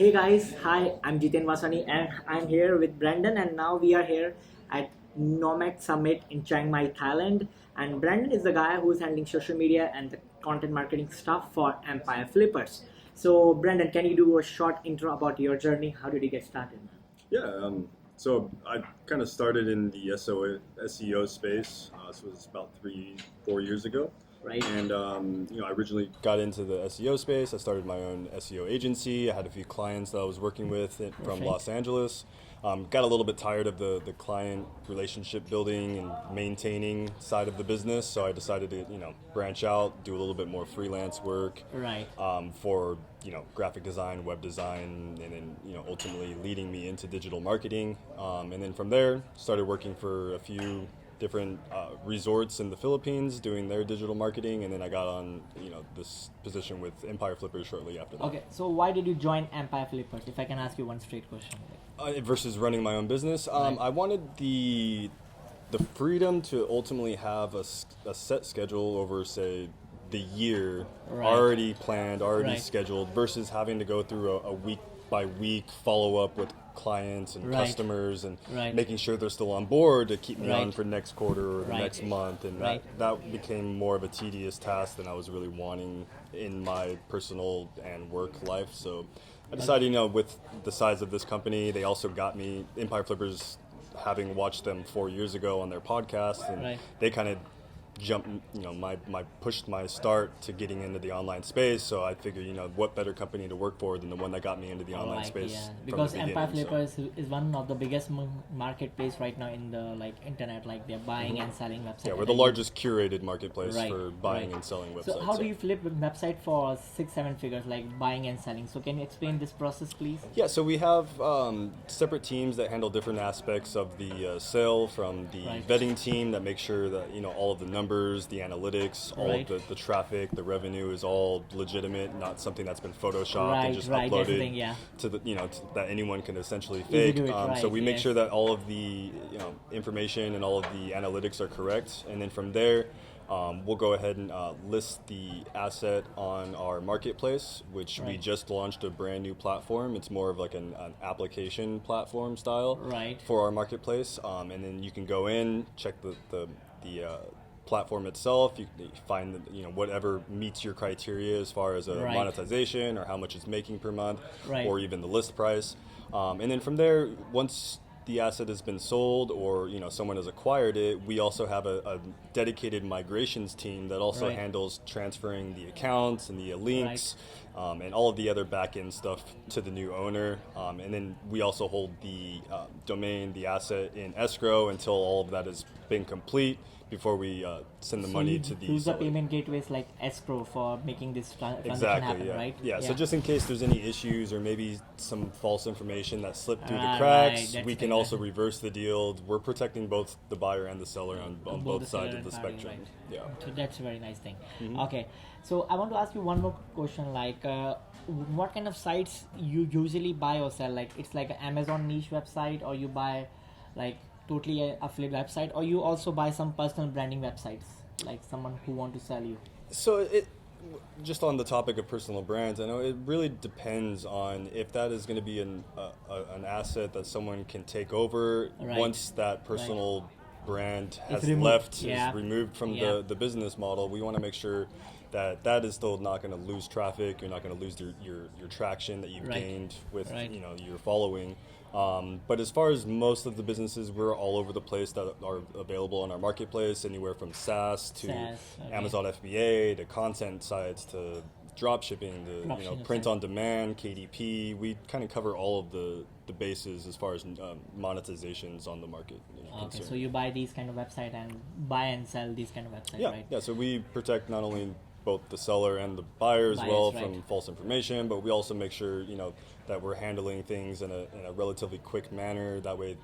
Hey guys, hi, I'm Jitendra Vaswani and I'm here with Branden, and now we are here at Nomad Summit in Chiang Mai, Thailand. And Branden is the guy who's handling social media and the content marketing stuff for Empire Flippers. So Branden, can you do a short intro about your journey? How did you get started? Yeah, so I kind of started in the SEO space. So it was about 3-4 years ago. Right. And I originally got into the SEO space. I started my own SEO agency. I had a few clients that I was working with from Perfect. Los Angeles. Got a little bit tired of the client relationship building and maintaining side of the business, so I decided to branch out, do a little bit more freelance work. Right. For graphic design, web design, and then ultimately leading me into digital marketing. And then from there, started working for a few different resorts in the Philippines doing their digital marketing, and then I got on this position with Empire Flippers shortly after that. Okay, so why did you join Empire Flippers? If I can ask you one straight question. Versus running my own business, I wanted the freedom to ultimately have a set schedule over, say, the year, already planned, already scheduled, versus having to go through a week by week follow up with clients and customers and making sure they're still on board to keep me on for next quarter or the next month, and that became more of a tedious task than I was really wanting in my personal and work life. So I decided, with the size of this company, they also got me Empire Flippers, having watched them 4 years ago on their podcast, and they kind of jumped, pushed my start to getting into the online space. So I figured, what better company to work for than the one that got me into the online space. Yeah. Because Empire Flippers is one of the biggest marketplace right now in the internet. Like they're buying and selling websites. Yeah, we're the largest curated marketplace for buying and selling websites. So how do you flip a website for 6-7 figures, like buying and selling? So can you explain this process, please? Yeah, so we have separate teams that handle different aspects of the sale, from the vetting team that makes sure that all of the numbers, the analytics, all of the traffic, the revenue is all legitimate, not something that's been photoshopped and just uploaded to the that anyone can essentially fake. So we make sure that all of the information and all of the analytics are correct, and then from there we'll go ahead and list the asset on our marketplace, which we just launched a brand new platform. It's more of like an application platform style for our marketplace, and then you can go in, check the platform itself. You find whatever meets your criteria as far as a monetization or how much it's making per month, or even the list price. And then from there, once the asset has been sold or someone has acquired it, we also have a dedicated migrations team that also handles transferring the accounts and the links and all of the other back-end stuff to the new owner. And then we also hold the domain, the asset, in escrow until all of that has been complete before we send the money to the use the seller. payment gateways like escrow for making this transaction happen, right? Yeah, so just in case there's any issues or maybe some false information that slipped through the cracks, we can also reverse the deal. We're protecting both the buyer and the seller on both sides of the spectrum. Yeah. So that's a very nice thing. Okay, so I want to ask you one more question, like what kind of sites you usually buy or sell? Like it's like an Amazon niche website, or you buy like totally a flip website, or you also buy some personal branding websites, like someone who want to sell you? So just on the topic of personal brands, I know it really depends on if that is going to be an asset that someone can take over once that personal brand has left, is removed from the business model. We want to make sure that is still not going to lose traffic. You're not going to lose your traction that you've gained with your following. But as far as most of the businesses, we're all over the place that are available on our marketplace, anywhere from SaaS to Amazon FBA to content sites to drop shipping to print on demand, KDP. We kind of cover all of the bases as far as monetizations on the market. Okay, so you buy these kind of website and buy and sell these kind of websites, right? Yeah, so we protect not only both the seller and the buyer as well from false information, but we also make sure that we're handling things in a relatively quick manner. That way,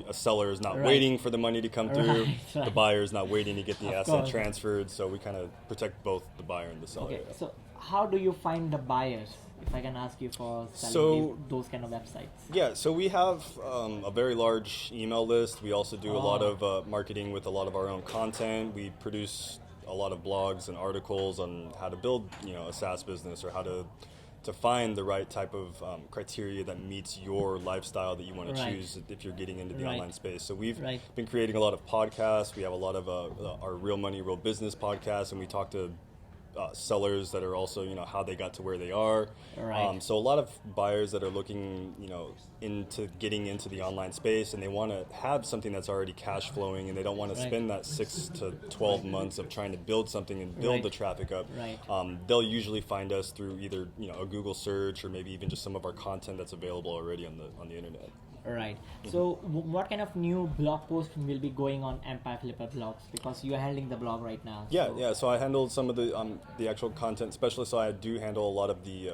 a seller is not waiting for the money to come through. The buyer is not waiting to get the asset transferred. So we kind of protect both the buyer and the seller. Okay, so how do you find the buyers? If I can ask you for selling those kind of websites. Yeah, so we have a very large email list. We also do a lot of marketing with a lot of our own content. We produce a lot of blogs and articles on how to build, a SaaS business, or how to to find the right type of criteria that meets your lifestyle that you want to choose if you're getting into the online space. So we've been creating a lot of podcasts. We have a lot of our Real Money, Real Business podcast, and we talk to sellers that are also, how they got to where they are. So a lot of buyers that are looking, into getting into the online space, and they want to have something that's already cash flowing, and they don't want to spend that 6 to 12 months of trying to build something and build the traffic up. They'll usually find us through either, a Google search or maybe even just some of our content that's available already on the internet. Right. So what kind of new blog posts will be going on Empire Flipper blogs? Because you are handling the blog right now. So I handled some of the actual content specialist. So I do handle a lot of the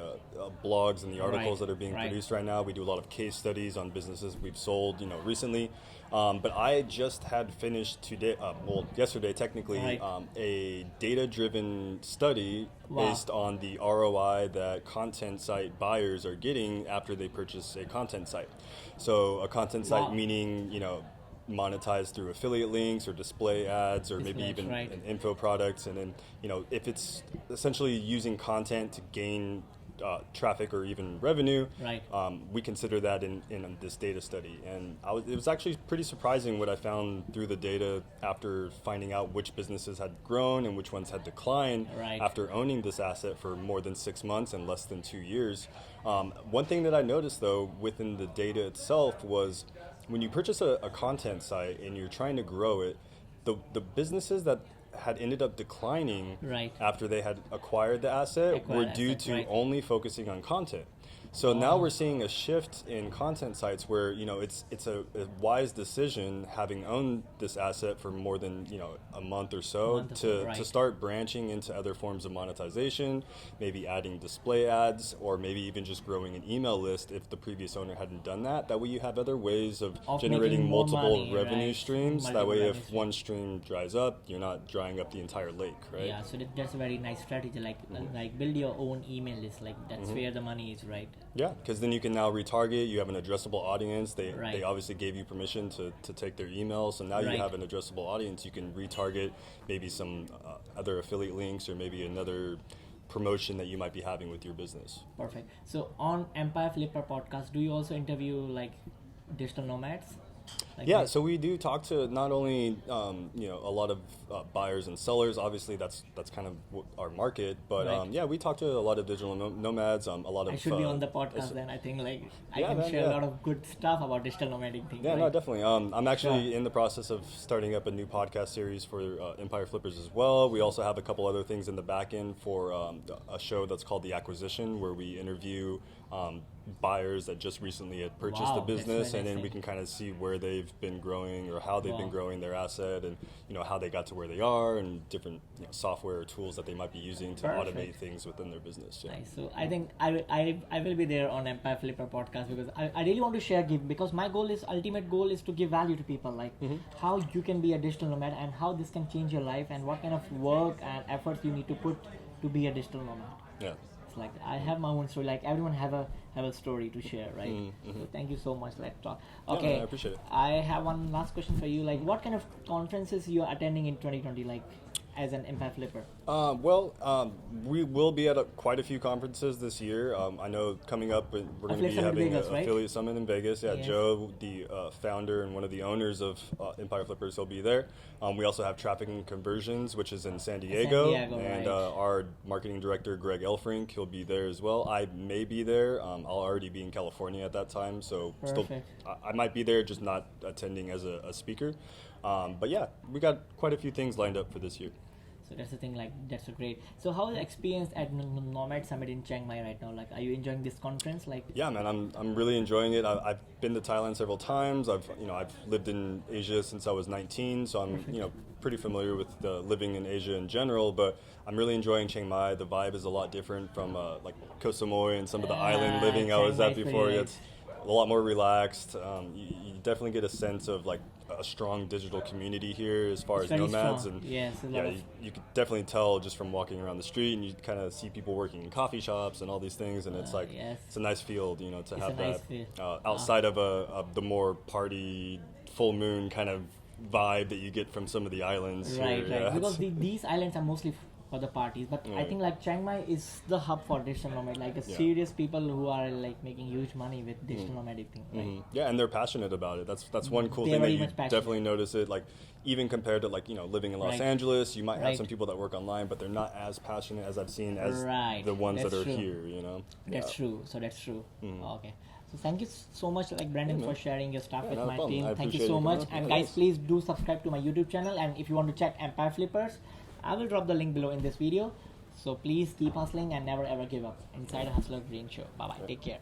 blogs and the articles that are being produced right now. We do a lot of case studies on businesses we've sold, recently. But I just had finished yesterday technically, a data-driven study based on the ROI that content site buyers are getting after they purchase a content site. So a content site meaning, monetized through affiliate links or display ads or maybe even an info product. And then, if it's essentially using content to gain traffic or even revenue, we consider that in this data study. And it was actually pretty surprising what I found through the data after finding out which businesses had grown and which ones had declined after owning this asset for more than 6 months and less than 2 years. One thing that I noticed though within the data itself was when you purchase a content site and you're trying to grow it, the businesses that had ended up declining after they had acquired the asset were due to only focusing on content. So now we're seeing a shift in content sites where, it's a wise decision, having owned this asset for more than, a month or so, to start branching into other forms of monetization, maybe adding display ads, or maybe even just growing an email list if the previous owner hadn't done that. That way you have other ways of generating multiple revenue streams. That way if one stream dries up, you're not drying up the entire lake, right? Yeah, so that's a very nice strategy, like build your own email list, that's where the money is, right? Yeah, because then you can now retarget. You have an addressable audience. They obviously gave you permission to take their email. So now you have an addressable audience. You can retarget maybe some other affiliate links or maybe another promotion that you might be having with your business. Perfect. So on Empire Flipper podcast, do you also interview digital nomads? So we do talk to not only a lot of buyers and sellers. Obviously, that's kind of our market. But we talk to a lot of digital nomads. A lot of I should be on the podcast then. I think I can share a lot of good stuff about digital nomadic things. Yeah, no, definitely. I'm actually in the process of starting up a new podcast series for Empire Flippers as well. We also have a couple other things in the back end for a show that's called The Acquisition, where we interview buyers that just recently had purchased the business, and then we can kind of see where they've been growing or how they've been growing their asset, and how they got to where they are, and different software or tools that they might be using to automate things within their business. Nice. So I think I will be there on Empire Flipper podcast because I really want to share because my ultimate goal is to give value to people, how you can be a digital nomad and how this can change your life and what kind of work and efforts you need to put to be a digital nomad. Yeah. I have my own story. Everyone have a story to share, right? So thank you so much. Let's talk. Okay, I appreciate it. I have one last question for you. What kind of conferences you are attending in 2020? As an Empire Flipper? We will be at quite a few conferences this year. I know coming up, we're going to be having an affiliate summit in Vegas. Yeah, yes. Joe, the founder and one of the owners of Empire Flippers, he'll be there. We also have Traffic and Conversions, which is in San Diego, and our marketing director, Greg Elfrink, he'll be there as well. I may be there. I'll already be in California at that time, so I might be there, just not attending as a speaker. But yeah, we got quite a few things lined up for this year. So that's the thing, that's so great. So how is the experience at Nomad Summit in Chiang Mai right now? Are you enjoying this conference? Yeah, man, I'm really enjoying it. I've been to Thailand several times. I've lived in Asia since I was 19, so I'm pretty familiar with living in Asia in general. But I'm really enjoying Chiang Mai. The vibe is a lot different from Koh Samui and some of the island living I was at before. It's a lot more relaxed. You definitely get a sense of a strong digital community here as far as nomads, strong. And you could definitely tell just from walking around the street, and you kind of see people working in coffee shops and all these things, and it's it's a nice field, to have that outside of the more party full moon kind of vibe that you get from some of the islands. Right. Because these islands are mostly for the parties. But I think like Chiang Mai is the hub for digital nomad, like the serious people who are like making huge money with digital nomadic thing. Right? Yeah, and they're passionate about it. That's one cool thing that you definitely notice it. Like even compared to like living in Los Angeles, you might have some people that work online, but they're not as passionate as I've seen as the ones that are here. That's true. So that's true. Okay. So thank you so much, like Branden, for sharing your stuff with my team. Thank you so much. And guys, please do subscribe to my YouTube channel. And if you want to check Empire Flippers, I will drop the link below in this video. So please keep hustling and never ever give up. Inside Hustler Brain Show. Bye bye. Take care.